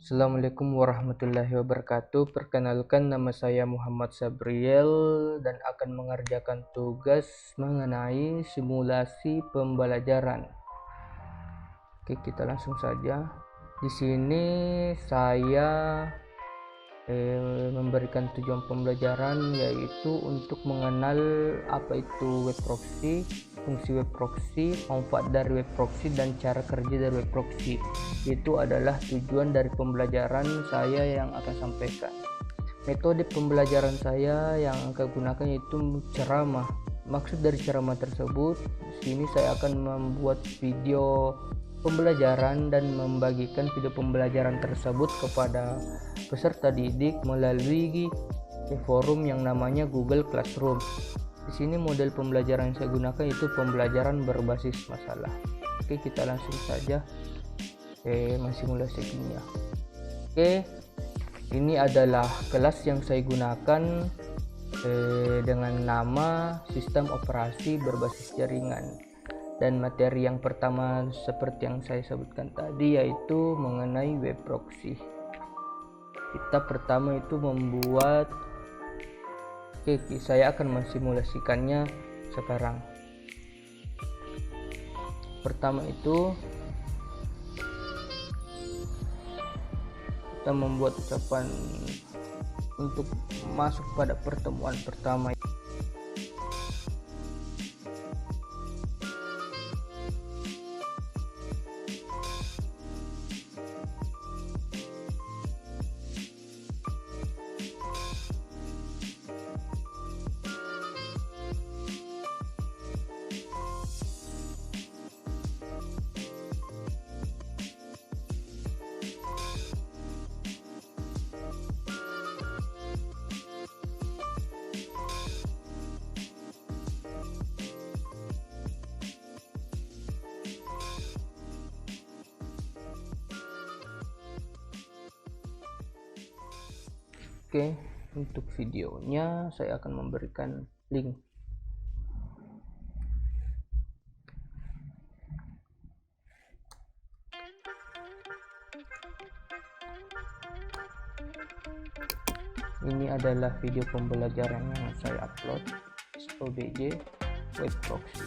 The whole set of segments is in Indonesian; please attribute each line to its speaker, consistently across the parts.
Speaker 1: Assalamualaikum warahmatullahi wabarakatuh. Perkenalkan, nama saya Muhammad Sabriel dan akan mengerjakan tugas mengenai simulasi pembelajaran. Oke, kita langsung saja. Di sini saya memberikan tujuan pembelajaran yaitu untuk mengenal apa itu web proxy, fungsi web proxy, manfaat dari web proxy, dan cara kerja dari web proxy. Itu adalah tujuan dari pembelajaran saya yang akan sampaikan. Metode pembelajaran saya yang akan gunakan yaitu ceramah. Maksud dari ceramah tersebut, di sini saya akan membuat video pembelajaran dan membagikan video pembelajaran tersebut kepada peserta didik melalui forum yang namanya Google Classroom. Di sini model pembelajaran yang saya gunakan itu pembelajaran berbasis masalah. Oke, kita langsung saja simulasi kimia. Oke, ini adalah kelas yang saya gunakan dengan nama sistem operasi berbasis jaringan. Dan materi yang pertama seperti yang saya sebutkan tadi yaitu mengenai web proxy. Kita pertama itu membuat, saya akan mensimulasikannya sekarang. Pertama itu kita membuat ucapan untuk masuk pada pertemuan pertama. Oke, untuk videonya saya akan memberikan link. Ini adalah video pembelajaran yang saya upload, SOBJ web proxy.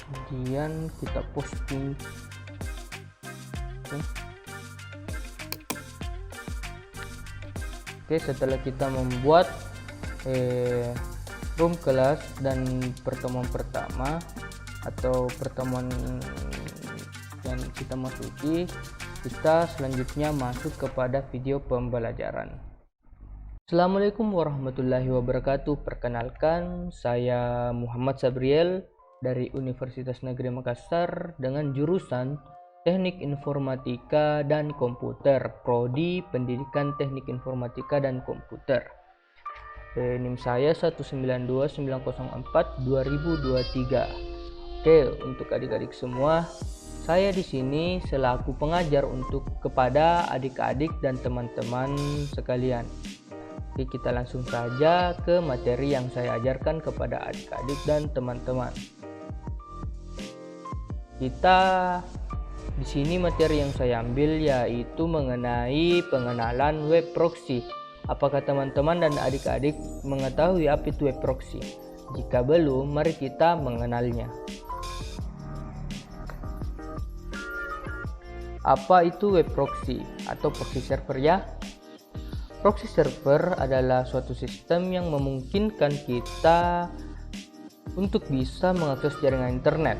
Speaker 1: Kemudian kita posting. Oke, setelah kita membuat room kelas dan pertemuan pertama atau pertemuan yang kita masuki, kita selanjutnya masuk kepada video pembelajaran. Assalamualaikum warahmatullahi wabarakatuh. Perkenalkan, saya Muhammad Sabriel dari Universitas Negeri Makassar dengan jurusan Teknik Informatika dan Komputer, Prodi Pendidikan Teknik Informatika dan Komputer. NIM saya 1929004-2023. Oke, untuk adik-adik semua, saya di sini selaku pengajar kepada adik-adik dan teman-teman sekalian. Oke, kita langsung saja ke materi yang saya ajarkan kepada adik-adik dan teman-teman. Kita di sini materi yang saya ambil yaitu mengenai pengenalan web proxy. Apakah teman-teman dan adik-adik mengetahui apa itu web proxy? Jika belum, mari kita mengenalnya. Apa itu web proxy atau proxy server ya? Proxy server adalah suatu sistem yang memungkinkan kita untuk bisa mengakses jaringan internet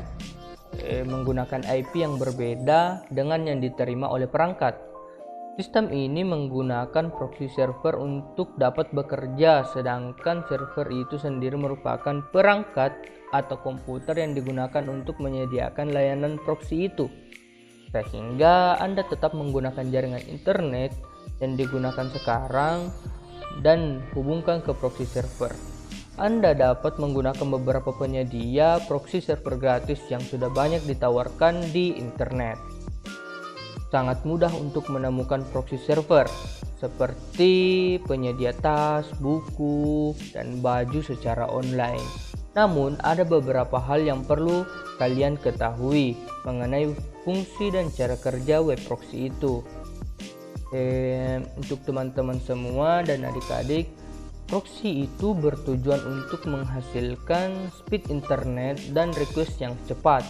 Speaker 1: menggunakan IP yang berbeda dengan yang diterima oleh perangkat. Sistem ini menggunakan proxy server untuk dapat bekerja, sedangkan server itu sendiri merupakan perangkat atau komputer yang digunakan untuk menyediakan layanan proxy itu. Sehingga Anda tetap menggunakan jaringan internet yang digunakan sekarang dan hubungkan ke proxy server. Anda dapat menggunakan beberapa penyedia proxy server gratis yang sudah banyak ditawarkan di internet. Sangat mudah untuk menemukan proxy server seperti penyedia tas, buku, dan baju secara online. Namun ada beberapa hal yang perlu kalian ketahui mengenai fungsi dan cara kerja web proxy itu. Untuk teman-teman semua dan adik-adik, proxy itu bertujuan untuk menghasilkan speed internet dan request yang cepat.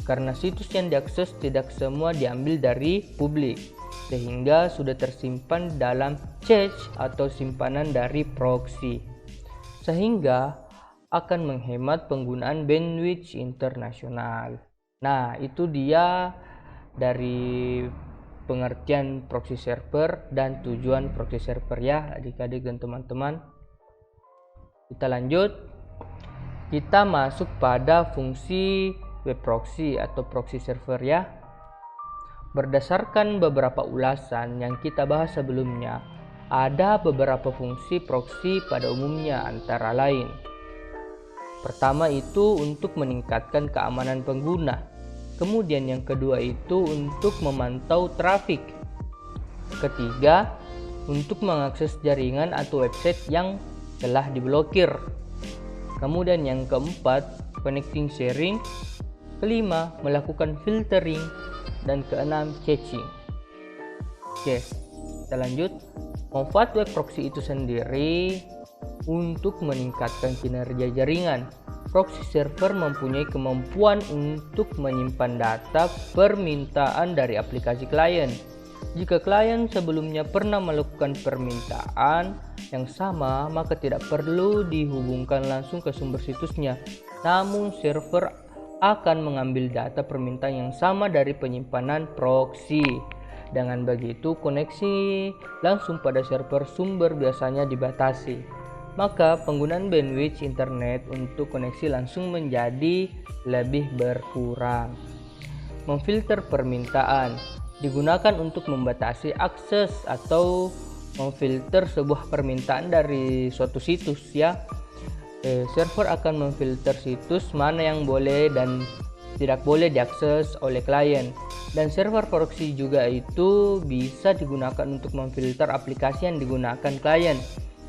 Speaker 1: Karena situs yang diakses tidak semua diambil dari publik, sehingga sudah tersimpan dalam cache atau simpanan dari proxy, sehingga akan menghemat penggunaan bandwidth internasional. Nah, itu dia dari pengertian proxy server dan tujuan proxy server ya adik-adik dan teman-teman. Kita lanjut, kita masuk pada fungsi web proxy atau proxy server ya. Berdasarkan beberapa ulasan yang kita bahas sebelumnya, ada beberapa fungsi proxy pada umumnya, antara lain: pertama itu untuk meningkatkan keamanan pengguna. Kemudian yang kedua itu untuk memantau trafik. Ketiga, untuk mengakses jaringan atau website yang telah diblokir. Kemudian yang keempat, connecting sharing. Kelima, melakukan filtering. Dan keenam, caching. Oke, kita lanjut. Manfaat web proxy itu sendiri untuk meningkatkan kinerja jaringan. Proxy server mempunyai kemampuan untuk menyimpan data permintaan dari aplikasi klien. Jika klien sebelumnya pernah melakukan permintaan yang sama, maka tidak perlu dihubungkan langsung ke sumber situsnya. Namun server akan mengambil data permintaan yang sama dari penyimpanan proxy. Dengan begitu, koneksi langsung pada server sumber biasanya dibatasi. Maka penggunaan bandwidth internet untuk koneksi langsung menjadi lebih berkurang. Memfilter permintaan digunakan untuk membatasi akses atau memfilter sebuah permintaan dari suatu situs ya. Server akan memfilter situs mana yang boleh dan tidak boleh diakses oleh klien. Dan server proxy juga itu bisa digunakan untuk memfilter aplikasi yang digunakan klien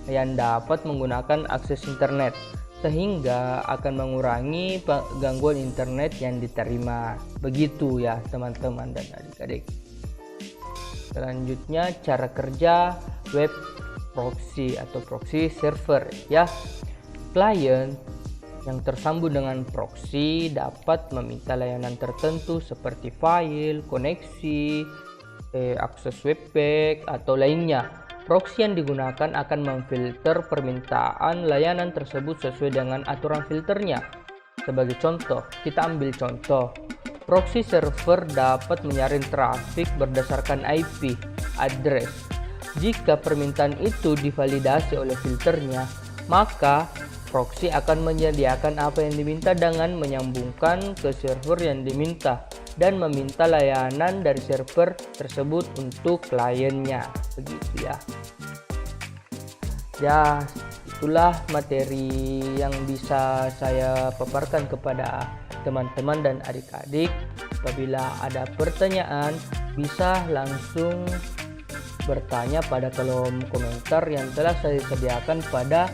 Speaker 1: yang dapat menggunakan akses internet, sehingga akan mengurangi gangguan internet yang diterima. Begitu ya teman-teman dan adik-adik. Selanjutnya, cara kerja web proxy atau proxy server ya. Klien yang tersambung dengan proxy dapat meminta layanan tertentu seperti file, koneksi, akses webpack atau lainnya. Proxy yang digunakan akan memfilter permintaan layanan tersebut sesuai dengan aturan filternya. Sebagai contoh, kita ambil contoh. Proxy server dapat menyaring trafik berdasarkan IP address. Jika permintaan itu divalidasi oleh filternya, maka proxy akan menyediakan apa yang diminta dengan menyambungkan ke server yang diminta dan meminta layanan dari server tersebut untuk kliennya. Begitu ya. Ya, itulah materi yang bisa saya paparkan kepada teman-teman dan adik-adik. Apabila ada pertanyaan, bisa langsung bertanya pada kolom komentar yang telah saya sediakan pada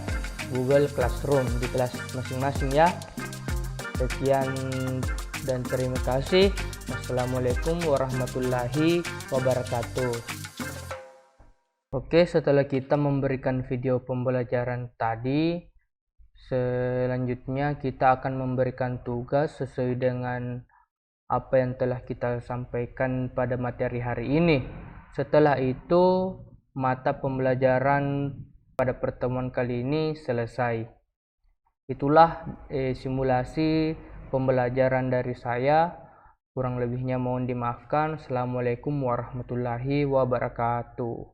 Speaker 1: Google Classroom di kelas masing-masing ya. Sekian dan terima kasih. Wassalamualaikum warahmatullahi wabarakatuh. Oke, setelah kita memberikan video pembelajaran tadi, selanjutnya kita akan memberikan tugas sesuai dengan apa yang telah kita sampaikan pada materi hari ini. Setelah itu, mata pembelajaran pada pertemuan kali ini selesai. Itulah simulasi pembelajaran dari saya. Kurang lebihnya mohon dimaafkan. Assalamualaikum warahmatullahi wabarakatuh.